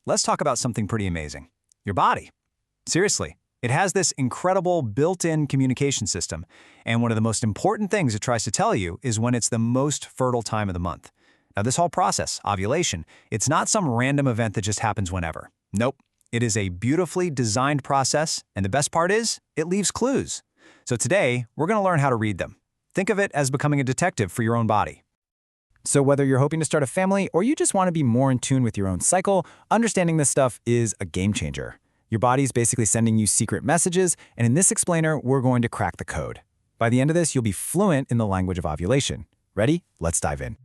let's talk about something pretty amazing. Your body. Seriously, it has this incredible built-in communication system, and one of the most important things it tries to tell you is when it's the most fertile time of the month. Now, this whole process, ovulation, it's not some random event that just happens whenever. Nope. It is a beautifully designed process, and the best part is, it leaves clues. So today, we're going to learn how to read them. Think of it as becoming a detective for your own body. So whether you're hoping to start a family or you just want to be more in tune with your own cycle, understanding this stuff is a game changer. Your body's basically sending you secret messages, and in this explainer, we're going to crack the code. By the end of this, you'll be fluent in the language of ovulation. Ready? Let's dive in.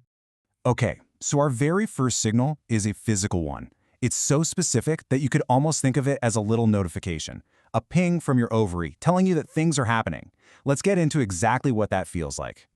Okay, so our very first signal is a physical one. It's so specific that you could almost think of it as a little notification, a ping from your ovary telling you that things are happening. Let's get into exactly what that feels like.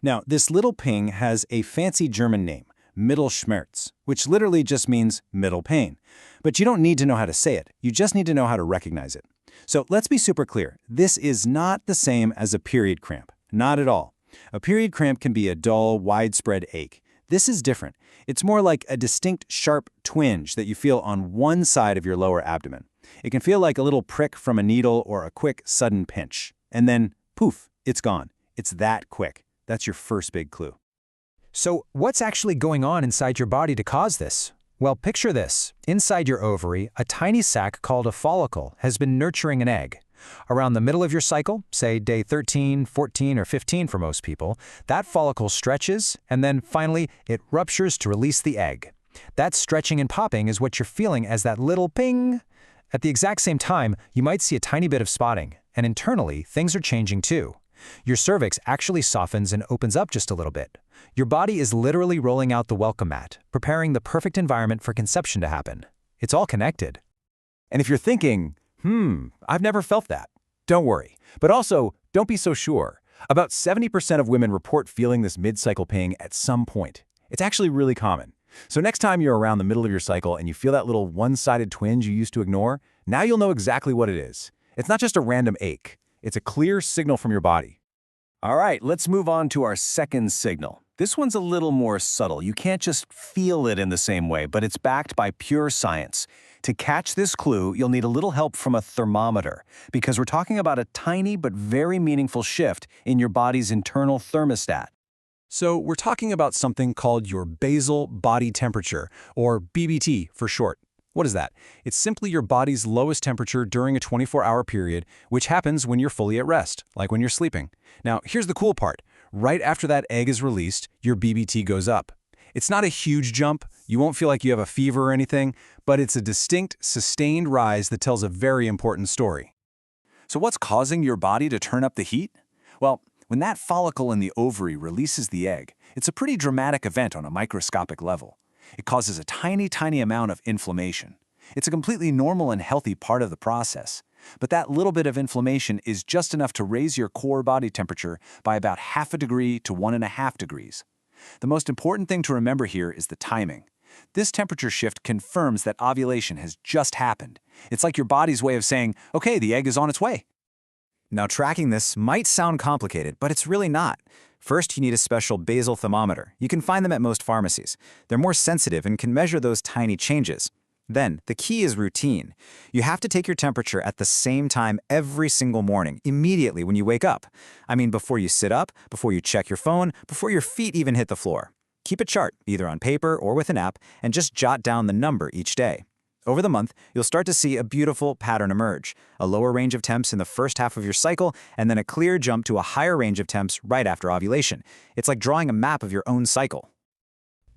Now, this little ping has a fancy German name, Mittelschmerz, which literally just means middle pain. But you don't need to know how to say it, you just need to know how to recognize it. So let's be super clear, this is not the same as a period cramp, not at all. A period cramp can be a dull, widespread ache. This is different. It's more like a distinct, sharp twinge that you feel on one side of your lower abdomen. It can feel like a little prick from a needle or a quick, sudden pinch. And then, poof, it's gone. It's that quick. That's your first big clue. So what's actually going on inside your body to cause this? Well, picture this. Inside your ovary, a tiny sac called a follicle has been nurturing an egg. Around the middle of your cycle, say day 13, 14, or 15 for most people, that follicle stretches, and then finally it ruptures to release the egg. That stretching and popping is what you're feeling as that little ping. At the exact same time, you might see a tiny bit of spotting, and internally, things are changing too. Your cervix actually softens and opens up just a little bit. Your body is literally rolling out the welcome mat, preparing the perfect environment for conception to happen. It's all connected. And if you're thinking, I've never felt that, don't worry. But also, don't be so sure. About 70% of women report feeling this mid-cycle ping at some point. It's actually really common. So next time you're around the middle of your cycle and you feel that little one-sided twinge you used to ignore, now you'll know exactly what it is. It's not just a random ache. It's a clear signal from your body. All right, let's move on to our second signal. This one's a little more subtle. You can't just feel it in the same way, but it's backed by pure science. To catch this clue, you'll need a little help from a thermometer, because we're talking about a tiny but very meaningful shift in your body's internal thermostat. So we're talking about something called your basal body temperature, or BBT for short. What is that? It's simply your body's lowest temperature during a 24-hour period, which happens when you're fully at rest, like when you're sleeping. Now, here's the cool part. Right after that egg is released, your BBT goes up. It's not a huge jump, you won't feel like you have a fever or anything, but it's a distinct, sustained rise that tells a very important story. So what's causing your body to turn up the heat? Well, when that follicle in the ovary releases the egg, it's a pretty dramatic event on a microscopic level. It causes a tiny, tiny amount of inflammation. It's a completely normal and healthy part of the process. But that little bit of inflammation is just enough to raise your core body temperature by about 0.5 degree to 1.5 degrees. The most important thing to remember here is the timing. This temperature shift confirms that ovulation has just happened. It's like your body's way of saying, okay, the egg is on its way. Now, tracking this might sound complicated, but it's really not. First, you need a special basal thermometer. You can find them at most pharmacies. They're more sensitive and can measure those tiny changes. Then, the key is routine. You have to take your temperature at the same time every single morning, immediately when you wake up. I mean, before you sit up, before you check your phone, before your feet even hit the floor. Keep a chart, either on paper or with an app, and just jot down the number each day. Over the month, you'll start to see a beautiful pattern emerge, a lower range of temps in the first half of your cycle, and then a clear jump to a higher range of temps right after ovulation. It's like drawing a map of your own cycle.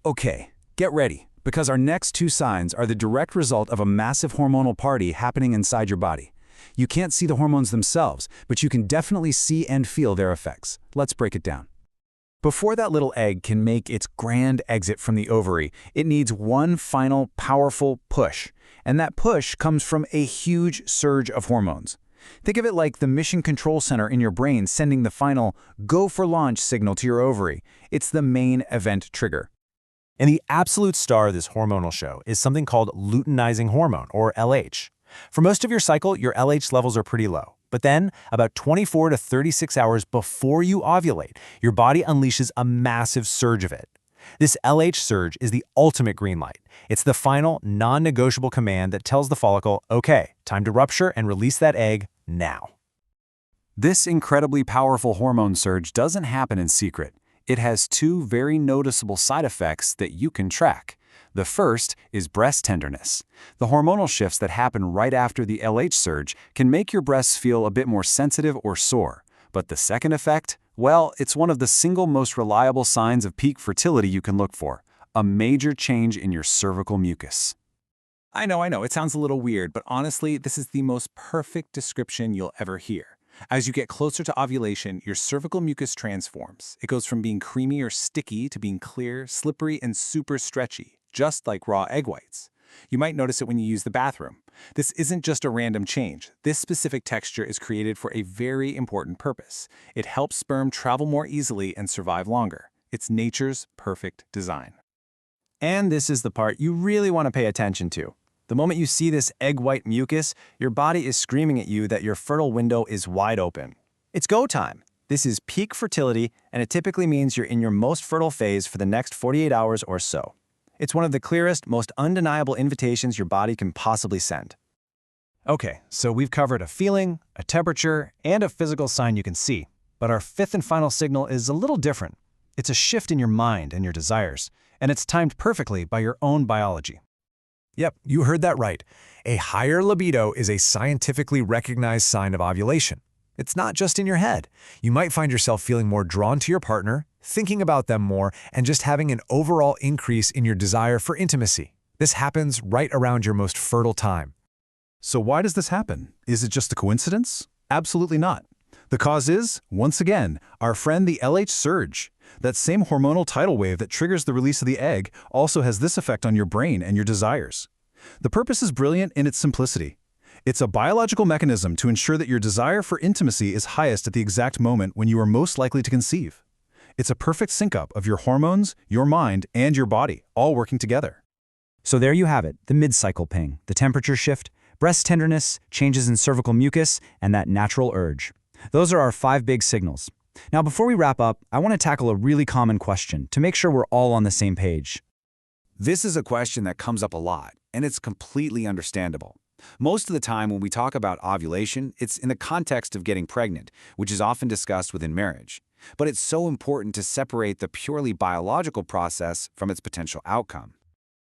Okay, get ready, because our next two signs are the direct result of a massive hormonal party happening inside your body. You can't see the hormones themselves, but you can definitely see and feel their effects. Let's break it down. Before that little egg can make its grand exit from the ovary, it needs one final, powerful push. And that push comes from a huge surge of hormones. Think of it like the mission control center in your brain sending the final go for launch signal to your ovary. It's the main event trigger. And the absolute star of this hormonal show is something called luteinizing hormone, or LH. For most of your cycle, your LH levels are pretty low. But then, about 24 to 36 hours before you ovulate, your body unleashes a massive surge of it. This LH surge is the ultimate green light. It's the final, non-negotiable command that tells the follicle, okay, time to rupture and release that egg now. This incredibly powerful hormone surge doesn't happen in secret. It has two very noticeable side effects that you can track. The first is breast tenderness. The hormonal shifts that happen right after the LH surge can make your breasts feel a bit more sensitive or sore. But the second effect? Well, it's one of the single most reliable signs of peak fertility you can look for, a major change in your cervical mucus. I know, it sounds a little weird, but honestly, this is the most perfect description you'll ever hear. As you get closer to ovulation, your cervical mucus transforms. It goes from being creamy or sticky to being clear, slippery, and super stretchy, just like raw egg whites. You might notice it when you use the bathroom. This isn't just a random change. This specific texture is created for a very important purpose. It helps sperm travel more easily and survive longer. It's nature's perfect design. And this is the part you really want to pay attention to. The moment you see this egg white mucus, your body is screaming at you that your fertile window is wide open. It's go time. This is peak fertility, and it typically means you're in your most fertile phase for the next 48 hours or so. It's one of the clearest, most undeniable invitations your body can possibly send. Okay, so we've covered a feeling, a temperature, and a physical sign you can see. But our fifth and final signal is a little different. It's a shift in your mind and your desires, and it's timed perfectly by your own biology. Yep, you heard that right. A higher libido is a scientifically recognized sign of ovulation. It's not just in your head. You might find yourself feeling more drawn to your partner, thinking about them more, and just having an overall increase in your desire for intimacy. This happens right around your most fertile time. So why does this happen? Is it just a coincidence? Absolutely not. The cause is, once again, our friend the LH surge. That same hormonal tidal wave that triggers the release of the egg also has this effect on your brain and your desires. The purpose is brilliant in its simplicity. It's a biological mechanism to ensure that your desire for intimacy is highest at the exact moment when you are most likely to conceive. It's a perfect sync-up of your hormones, your mind, and your body, all working together. So there you have it, the mid-cycle ping, the temperature shift, breast tenderness, changes in cervical mucus, and that natural urge. Those are our 5 big signals. Now, before we wrap up, I want to tackle a really common question to make sure we're all on the same page. This is a question that comes up a lot, and it's completely understandable. Most of the time when we talk about ovulation, it's in the context of getting pregnant, which is often discussed within marriage. But it's so important to separate the purely biological process from its potential outcome.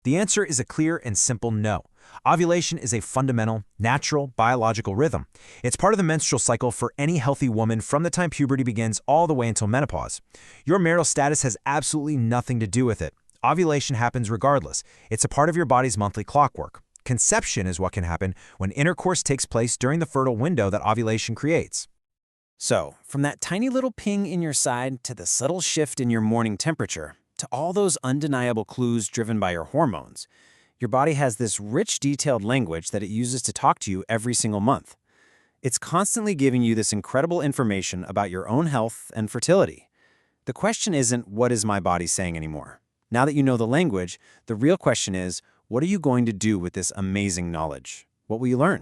The answer is a clear and simple no. Ovulation is a fundamental, natural, biological rhythm. It's part of the menstrual cycle for any healthy woman from the time puberty begins all the way until menopause. Your marital status has absolutely nothing to do with it. Ovulation happens regardless. It's a part of your body's monthly clockwork. Conception is what can happen when intercourse takes place during the fertile window that ovulation creates. So, from that tiny little ping in your side to the subtle shift in your morning temperature, to all those undeniable clues driven by your hormones, your body has this rich, detailed language that it uses to talk to you every single month. It's constantly giving you this incredible information about your own health and fertility. The question isn't, what is my body saying anymore? Now that you know the language, the real question is, what are you going to do with this amazing knowledge? What will you learn?